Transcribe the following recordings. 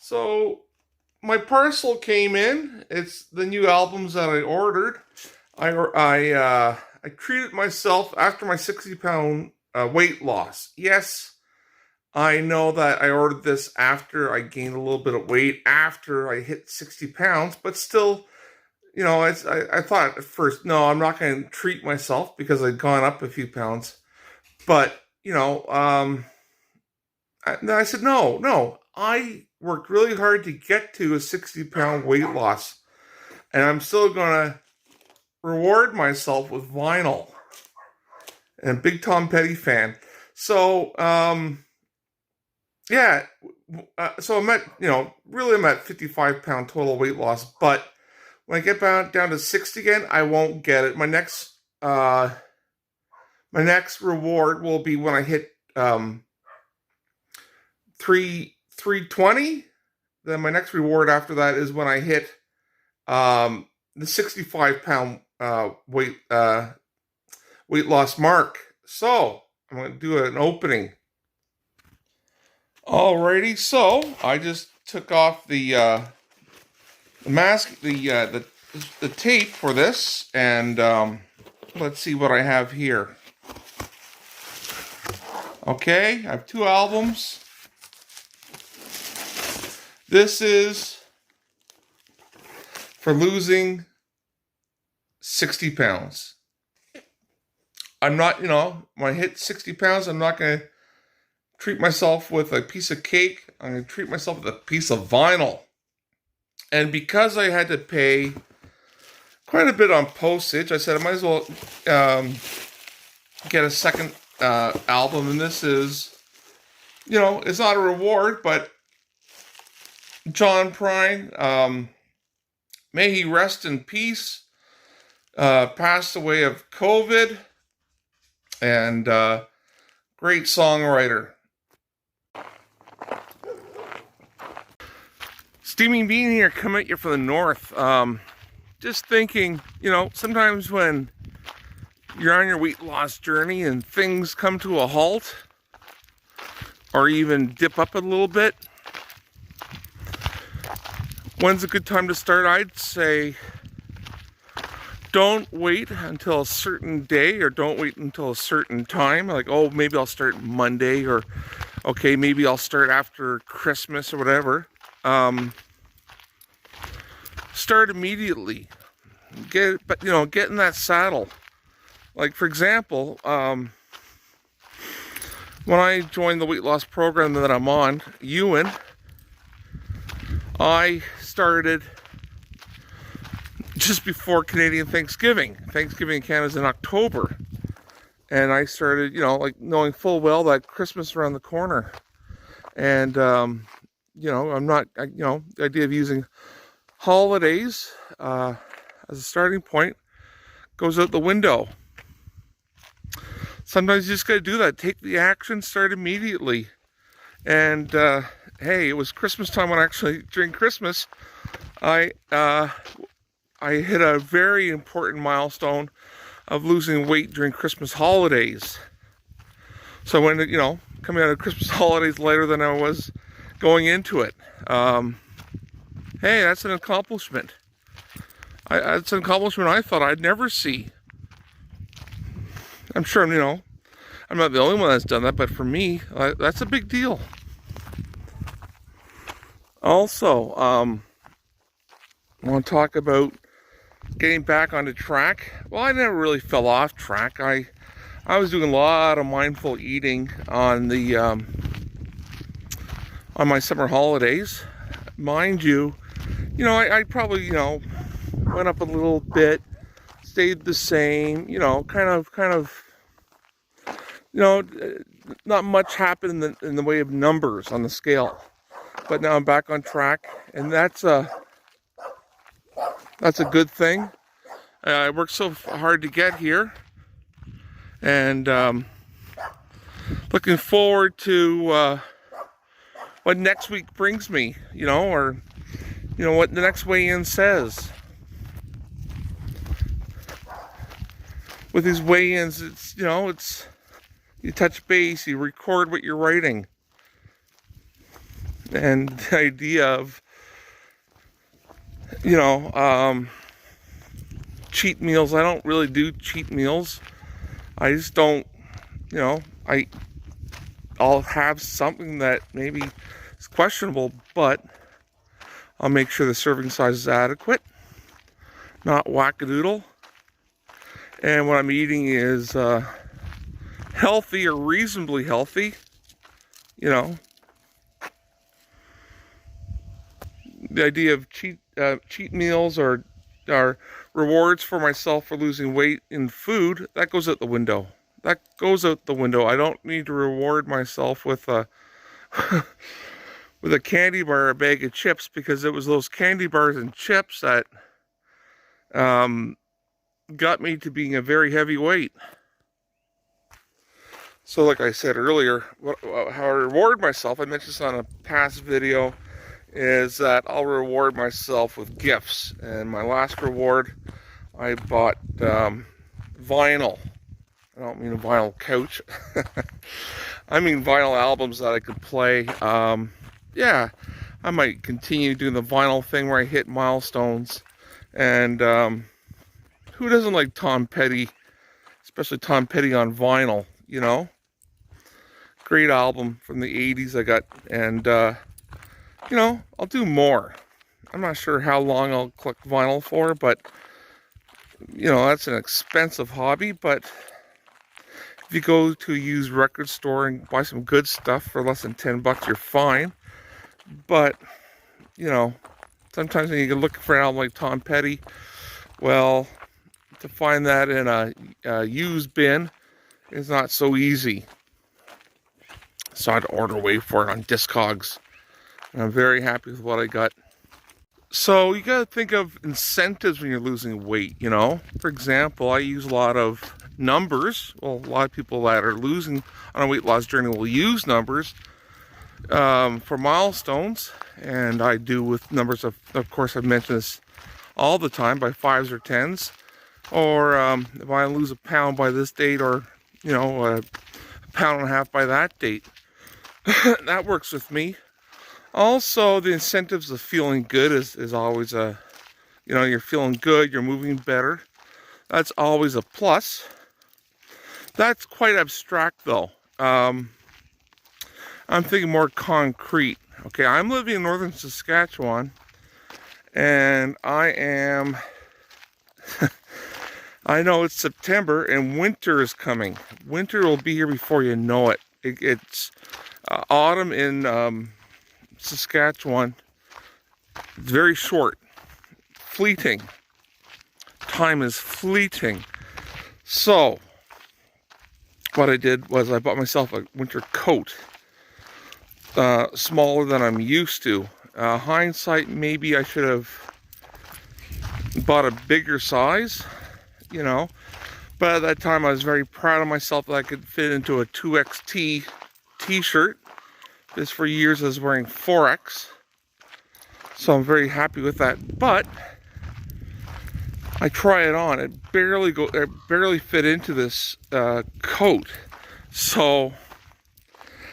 So my parcel came in. It's the new albums that I ordered. I treated myself after my 60-pound weight loss. Yes, I know that I ordered this after I gained a little bit of weight after I hit 60 pounds, but still, I thought at first, no, I'm not going to treat myself because I'd gone up a few pounds. But I said, no, I worked really hard to get to a 60-pound weight loss, and I'm still going to reward myself with vinyl. And a big Tom Petty fan. So, so I'm at, really I'm at 55-pound total weight loss, but when I get down to 60 again, I won't get it. My next reward will be when I hit 320. Then my next reward after that is when I hit the 65-pound weight loss mark. So I'm going to do an opening. Alrighty, so I just took off the mask, the tape for this, and let's see what I have here. Okay, I have two albums. This is for losing 60 pounds. I'm not, when I hit 60 pounds, I'm not going to treat myself with a piece of cake. I'm going to treat myself with a piece of vinyl. And because I had to pay quite a bit on postage, I said I might as well get a second album. And this is, it's not a reward, but John Prine, may he rest in peace, passed away of COVID, and great songwriter. Steaming Bean here, coming at you from the north. Just thinking, sometimes when you're on your weight loss journey and things come to a halt, or even dip up a little bit, when's a good time to start? I'd say don't wait until a certain day, or don't wait until a certain time. Like, oh, maybe I'll start Monday, or okay, maybe I'll start after Christmas or whatever. Start immediately. Get in that saddle. Like, for example, when I joined the weight loss program that I'm on, Ewan, I started just before Canadian Thanksgiving. Thanksgiving in Canada is in October. And I started, knowing full well that Christmas is around the corner. And, I'm not, the idea of using holidays as a starting point goes out the window. Sometimes you just got to do that. Take the action, start immediately. And, hey, it was Christmas time when during Christmas, I hit a very important milestone of losing weight during Christmas holidays. So when, coming out of Christmas holidays later than I was going into it. Hey, that's an accomplishment. It's an accomplishment I thought I'd never see. I'm sure, I'm not the only one that's done that, but for me, that's a big deal. Also, I want to talk about getting back on the track. Well, I never really fell off track. I was doing a lot of mindful eating on the on my summer holidays. Mind you, I probably, went up a little bit, stayed the same, kind of, not much happened in the way of numbers on the scale. But now I'm back on track, and that's a good thing. I worked so hard to get here, and looking forward to what next week brings me, or what the next weigh-in says. With these weigh-ins, it's you touch base, you record what you're writing. And the idea of, cheat meals, I don't really do cheat meals. I just don't, I'll have something that maybe is questionable, but I'll make sure the serving size is adequate, not wackadoodle. And what I'm eating is healthy or reasonably healthy. The idea of cheat meals or rewards for myself for losing weight in food, that goes out the window. I don't need to reward myself with a with a candy bar or a bag of chips, because it was those candy bars and chips that got me to being a very heavy weight. So like I said earlier, how I reward myself, I mentioned this on a past video, is that I'll reward myself with gifts. And my last reward, I bought vinyl. I don't mean a vinyl couch. I mean vinyl albums that I could play. Yeah, I might continue doing the vinyl thing where I hit milestones. And who doesn't like Tom Petty, especially Tom Petty on vinyl, Great album from the 80s I got. And, I'll do more. I'm not sure how long I'll collect vinyl for, but, that's an expensive hobby. But if you go to a used record store and buy some good stuff for less than $10, you're fine. But, sometimes when you can look for an album like Tom Petty, well, to find that in a used bin is not so easy. So I had to order way for it on Discogs. And I'm very happy with what I got. So you got to think of incentives when you're losing weight, For example, I use a lot of numbers. Well, a lot of people that are losing on a weight loss journey will use numbers for milestones. And I do with numbers of course, I've mentioned this all the time, by 5s or 10s. Or if I lose a pound by this date, or, a pound and a half by that date. That works with me. Also, the incentives of feeling good is always you're feeling good, you're moving better. That's always a plus. That's quite abstract, though. I'm thinking more concrete. Okay, I'm living in northern Saskatchewan, and I am... I know it's September, and winter is coming. Winter will be here before you know it. It's autumn in Saskatchewan. It's very short, fleeting. Time is fleeting. So, what I did was I bought myself a winter coat, smaller than I'm used to. Hindsight, maybe I should have bought a bigger size, but at that time I was very proud of myself that I could fit into a 2XT t-shirt. This for years I was wearing 4X, so I'm very happy with that. But I try it on, it barely fit into this coat. So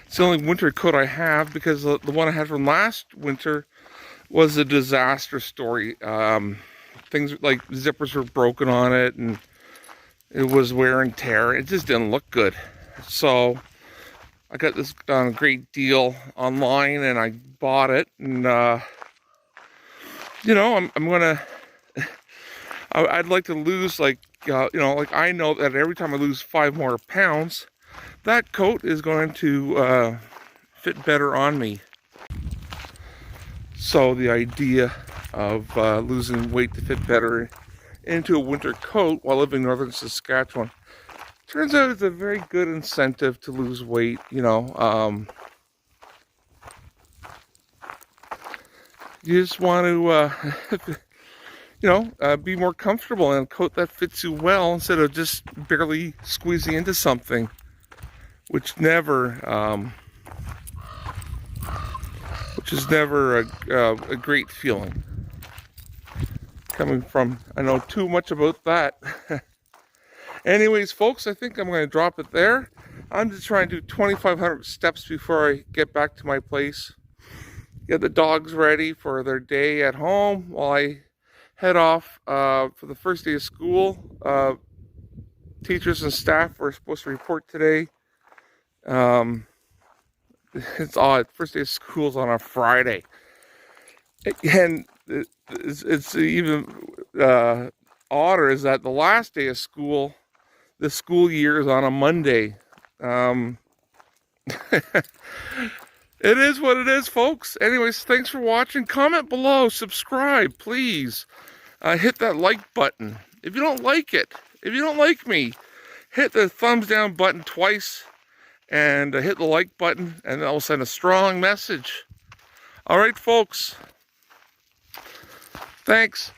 it's the only winter coat I have, because the one I had from last winter was a disaster story. Things like zippers were broken on it, and it was wear and tear. It just didn't look good. So I got this on a great deal online, and I bought it. And I'm gonna. I'd like to lose like I know that every time I lose 5 more pounds, that coat is going to fit better on me. So the idea of losing weight to fit better into a winter coat while living in northern Saskatchewan turns out it's a very good incentive to lose weight. You just want to be more comfortable in a coat that fits you well, instead of just barely squeezing into something, which is never a great feeling. Coming from, I know too much about that. Anyways, folks, I think I'm going to drop it there. I'm just trying to do 2,500 steps before I get back to my place. get the dogs ready for their day at home while I head off for the first day of school. Teachers and staff were supposed to report today. It's odd. First day of school is on a Friday. And it's even odder is that the last day of school, the school year, is on a Monday. It is what it is, folks. Anyways, thanks for watching. Comment below, subscribe, please. Hit that like button. If you don't like it, if you don't like me, hit the thumbs down button twice and hit the like button, and I'll send a strong message. All right, folks. Thanks.